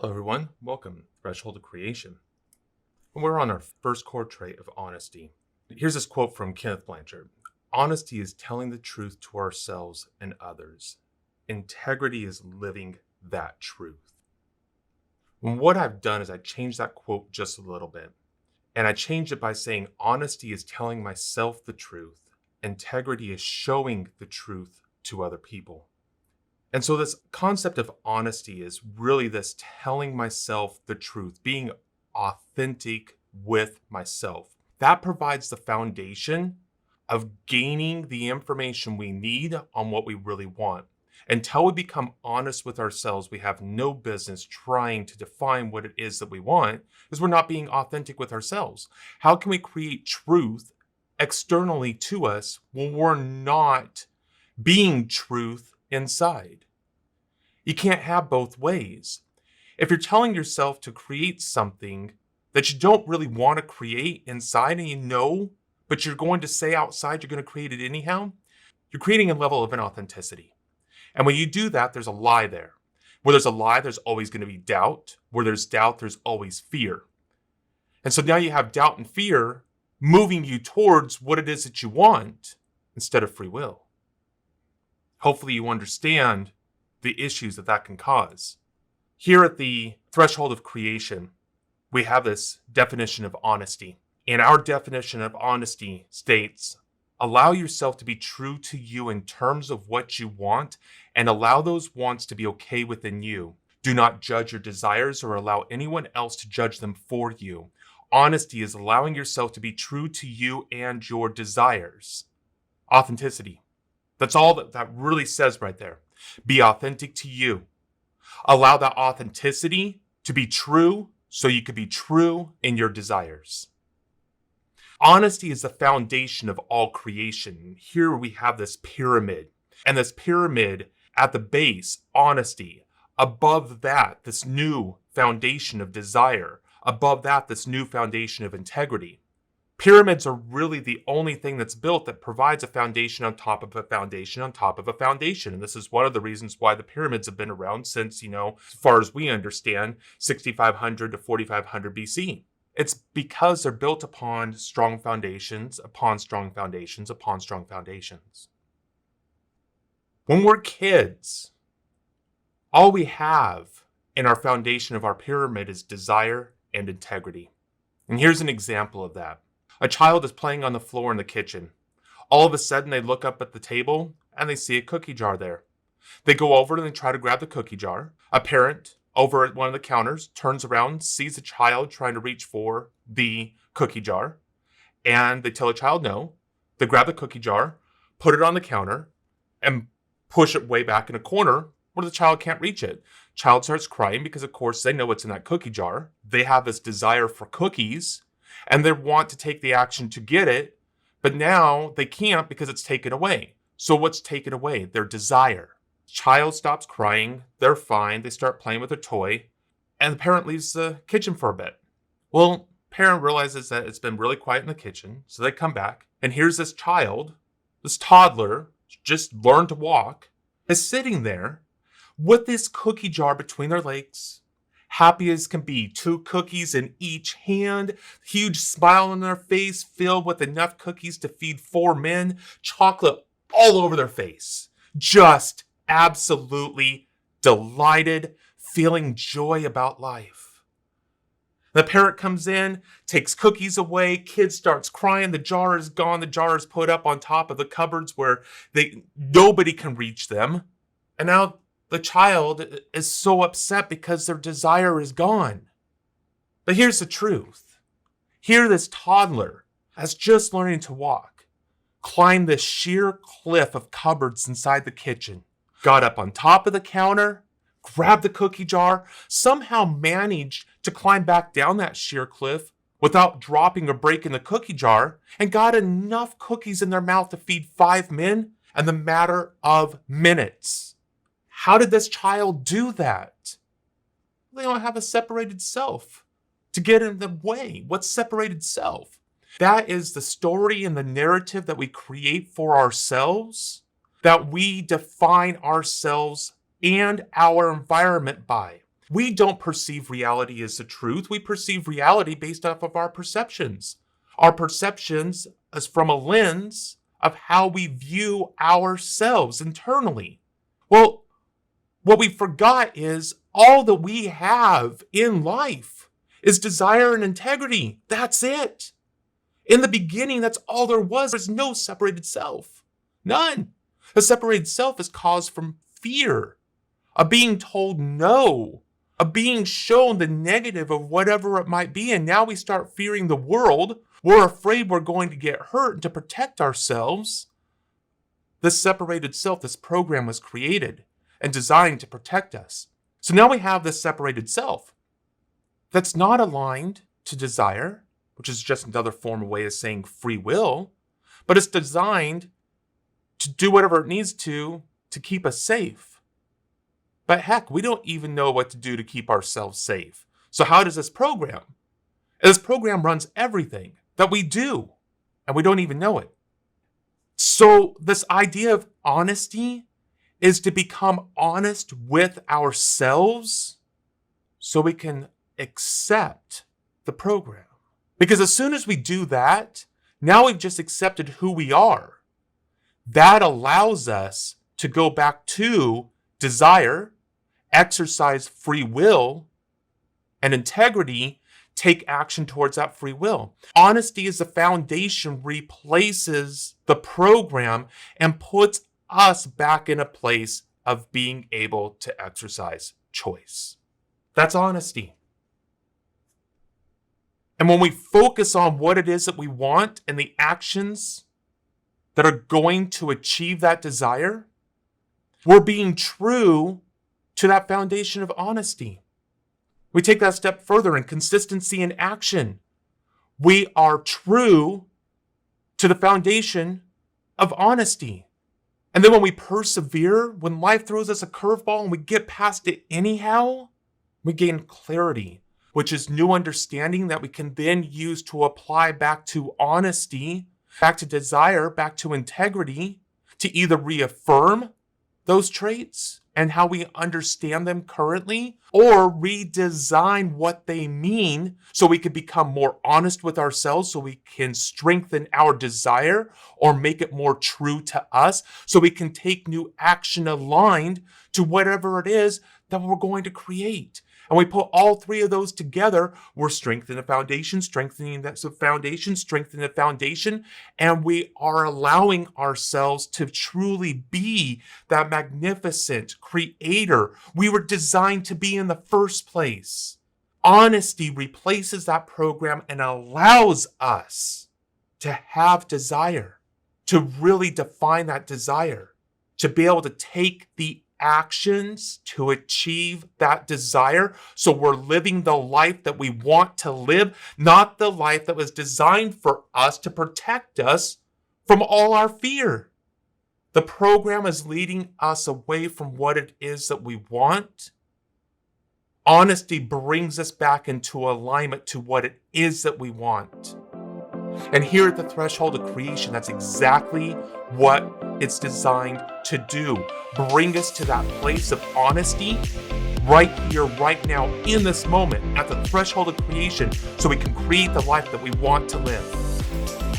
Hello, everyone. Welcome. Threshold of Creation. And we're on our first core trait of honesty. Here's this quote from Kenneth Blanchard. Honesty is telling the truth to ourselves and others. Integrity is living that truth. And what I've done is I changed that quote just a little bit. And I changed it by saying honesty is telling myself the truth. Integrity is showing the truth to other people. And so this concept of honesty is really this telling myself the truth, being authentic with myself. That provides the foundation of gaining the information we need on what we really want. Until we become honest with ourselves, we have no business trying to define what it is that we want, because we're not being authentic with ourselves. How can we create truth externally to us when we're not being truth inside? You can't have both ways. If you're telling yourself to create something that you don't really want to create inside and you know, but you're going to say outside you're going to create it anyhow, you're creating a level of inauthenticity. And when you do that, there's a lie there. Where there's a lie, there's always going to be doubt. Where there's doubt, there's always fear. And so now you have doubt and fear moving you towards what it is that you want instead of free will. Hopefully you understand the issues that can cause. Here at the threshold of creation, we have this definition of honesty. And our definition of honesty states, allow yourself to be true to you in terms of what you want and allow those wants to be okay within you. Do not judge your desires or allow anyone else to judge them for you. Honesty is allowing yourself to be true to you and your desires. Authenticity. That's all that really says right there. Be authentic to you. Allow that authenticity to be true so you can be true in your desires. Honesty is the foundation of all creation. Here we have this pyramid. And this pyramid at the base, honesty. Above that, this new foundation of desire. Above that, this new foundation of integrity. Pyramids are really the only thing that's built that provides a foundation on top of a foundation on top of a foundation. And this is one of the reasons why the pyramids have been around since, as far as we understand, 6500 to 4500 BC. It's because they're built upon strong foundations, upon strong foundations, upon strong foundations. When we're kids, all we have in our foundation of our pyramid is desire and integrity. And here's an example of that. A child is playing on the floor in the kitchen. All of a sudden, they look up at the table and they see a cookie jar there. They go over and they try to grab the cookie jar. A parent over at one of the counters turns around, sees a child trying to reach for the cookie jar, and they tell the child no. They grab the cookie jar, put it on the counter, and push it way back in a corner where the child can't reach it. Child starts crying because, of course, they know what's in that cookie jar. They have this desire for cookies, and they want to take the action to get it, but now they can't because it's taken away. So what's taken away? Their desire. Child stops crying, they're fine, they start playing with their toy, and the parent leaves the kitchen for a bit. Well, parent realizes that it's been really quiet in the kitchen, so they come back, and here's this child, this toddler, just learned to walk, is sitting there with this cookie jar between their legs, happy as can be, 2 cookies in each hand, huge smile on their face, filled with enough cookies to feed 4 men, chocolate all over their face. Just absolutely delighted, feeling joy about life. The parent comes in, takes cookies away, kid starts crying, the jar is gone, the jar is put up on top of the cupboards where nobody can reach them. And now the child is so upset because their desire is gone. But here's the truth. Here this toddler, as just learning to walk, climbed this sheer cliff of cupboards inside the kitchen, got up on top of the counter, grabbed the cookie jar, somehow managed to climb back down that sheer cliff without dropping or breaking the cookie jar, and got enough cookies in their mouth to feed 5 men in the matter of minutes. How did this child do that? They don't have a separated self to get in the way. What's separated self? That is the story and the narrative that we create for ourselves, that we define ourselves and our environment by. We don't perceive reality as the truth. We perceive reality based off of our perceptions. Our perceptions is from a lens of how we view ourselves internally. Well, what we forgot is all that we have in life is desire and integrity. That's it. In the beginning, that's all there was. There's no separated self. None. A separated self is caused from fear, of being told no, of being shown the negative of whatever it might be. And now we start fearing the world. We're afraid we're going to get hurt, and to protect ourselves, this separated self, this program was created and designed to protect us. So now we have this separated self that's not aligned to desire, which is just another form of way of saying free will, but it's designed to do whatever it needs to keep us safe. But heck, we don't even know what to do to keep ourselves safe. So how does this program? This program runs everything that we do, and we don't even know it. So this idea of honesty is to become honest with ourselves so we can accept the program. Because as soon as we do that, now we've just accepted who we are. That allows us to go back to desire, exercise free will, and integrity, take action towards that free will. Honesty as the foundation replaces the program and puts us back in a place of being able to exercise choice. That's honesty. And when we focus on what it is that we want and the actions that are going to achieve that desire, we're being true to that foundation of honesty. We take that step further in consistency in action. We are true to the foundation of honesty. And then when we persevere, when life throws us a curveball and we get past it anyhow, we gain clarity, which is new understanding that we can then use to apply back to honesty, back to desire, back to integrity, to either reaffirm those traits and how we understand them currently, or redesign what they mean so we can become more honest with ourselves, so we can strengthen our desire or make it more true to us, so we can take new action aligned to whatever it is that we're going to create. And we put all three of those together, we're strengthening the foundation, strengthening the foundation, and we are allowing ourselves to truly be that magnificent creator we were designed to be in the first place. Honesty replaces that program and allows us to have desire, to really define that desire, to be able to take the actions to achieve that desire. So we're living the life that we want to live, not the life that was designed for us to protect us from all our fear. The program is leading us away from what it is that we want. Honesty brings us back into alignment to what it is that we want. And here at the threshold of creation, that's exactly what it's designed to do. Bring us to that place of honesty right here, right now, in this moment, at the threshold of creation, so we can create the life that we want to live.